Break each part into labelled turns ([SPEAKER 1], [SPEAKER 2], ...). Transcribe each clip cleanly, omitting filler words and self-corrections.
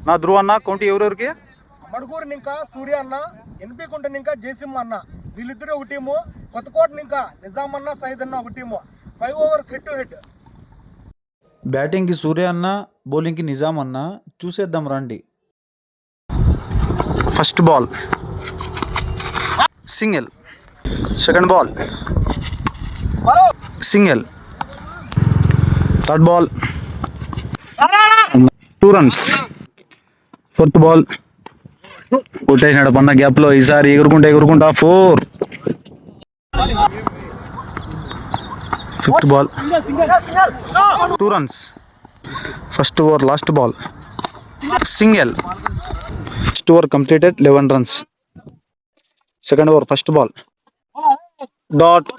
[SPEAKER 1] నా ధ్రువ అన్న కౌంటీ ఎవరెవరికి?
[SPEAKER 2] మడుగూరు ఇంకా సూర్య అన్న, ఎన్పి కుంట ఇంకా జయసింహ అన్న, వీళ్ళిద్దరు ఒక టీము. కొత్తకోట ఇంకా నిజాం అన్న, సైద్ అన్న ఒక team. 5 overs head to head.
[SPEAKER 1] బ్యాటింగ్కి సూర్య అన్న, బౌలింగ్కి నిజాం అన్న. చూసేద్దాం రండి. First ball single. Second ball single. Third ball 2 runs. Fourth ball కొట్టేసినాడు పన్న గ్యాప్లో. ఈసారి ఎగురుకుంటా 4. Fifth ball 2 runs. First over last ball single. First over completed 11 runs. Second over first ball dot.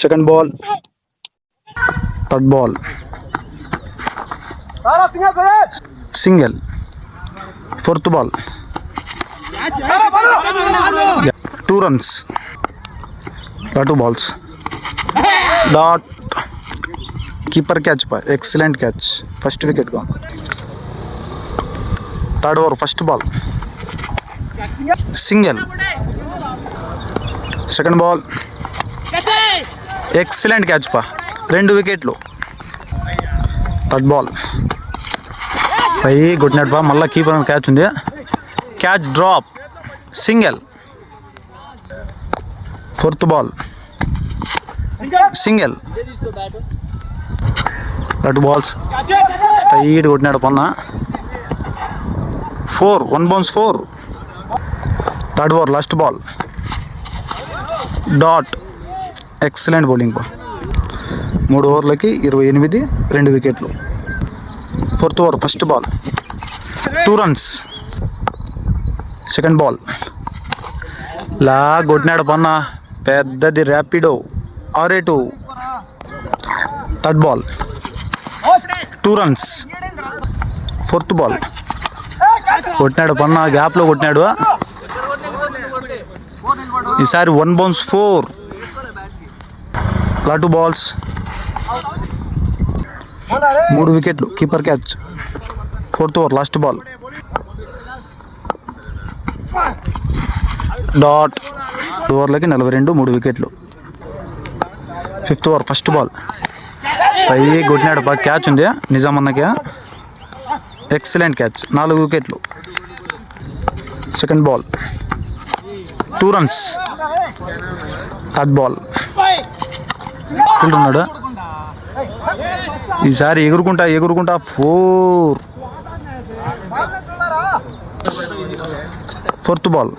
[SPEAKER 1] Second ball third ball single. Fourth ball 2 runs. 2 balls dot. Keeper catch పా, excellent catch. First wicket gone. Third over first ball single. Second ball excellent catch పా, 2 వికెట్లు. Third ball పై కొట్టినాడు పా, మళ్ళీ keeper catch ఉంది. Catch drop single. Fourth ball single. 2 balls straight కొట్టినాడు పన్న. 4. 1 bounce 4. Third over last ball dot. Excellent bowling బా. 3 ఓవర్లకి 28, 2 వికెట్లు. Fourth over first ball 2 runs. Second ball లా కొట్టినాడు పన్న, పెద్దది Rapido R2. Third ball 2 runs. Fourth ball కొట్టినాడు పన్న, గ్యాప్లో కొట్టినాడు. ఈసారి 1 bounce 4. 2 balls 3 వికెట్లు. Keeper catch. Fourth over last ball dot. 2 ఓవర్లకి 42, 3 వికెట్లు. ఫిఫ్త్ ఓవర్ ఫస్ట్ బాల్ పై కొట్టినాడు బాగా, క్యాచ్ ఉంది నిజాం అన్నకి. ఎక్సలెంట్ క్యాచ్, 4 వికెట్లు. Second ball 2 runs. Third ball ఉన్నాడు. ఈసారి ఎగురుకుంటా 4. ఫోర్త్ బాల్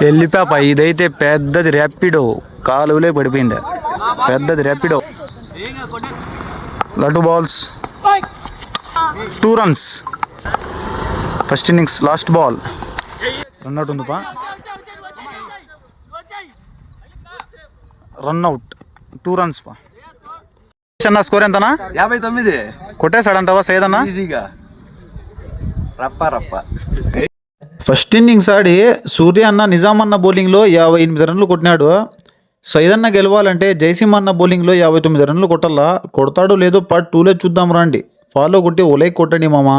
[SPEAKER 1] వెళ్ళిపోయా. ఇదైతే పెద్దది ర్యాపిడో, కాలువలే పడిపోయింది. పెద్దది Rapido. 2 balls 2 runs. First innings last ball run out ఉంది పా. రన్అట్ 2 runs పా. అన్న స్కోర్ ఎంతనా?
[SPEAKER 3] 59.
[SPEAKER 1] కొట్టేశాడంటావా సైదన్న?
[SPEAKER 3] ఈజీగా రప్ప.
[SPEAKER 1] ఫస్ట్ ఇన్నింగ్స్ ఆడి సూర్య అన్న నిజాం అన్న బౌలింగ్లో 58 runs కొట్టినాడు. సైదన్న గెలవాలంటే జయసింహ అన్న బౌలింగ్లో 59 runs కొట్టాలా. కొడతాడో లేదో పార్ట్ 2లో చూద్దాం రండి. ఫాలో కొట్టి ఓ లైక్ కొట్టండి మామ.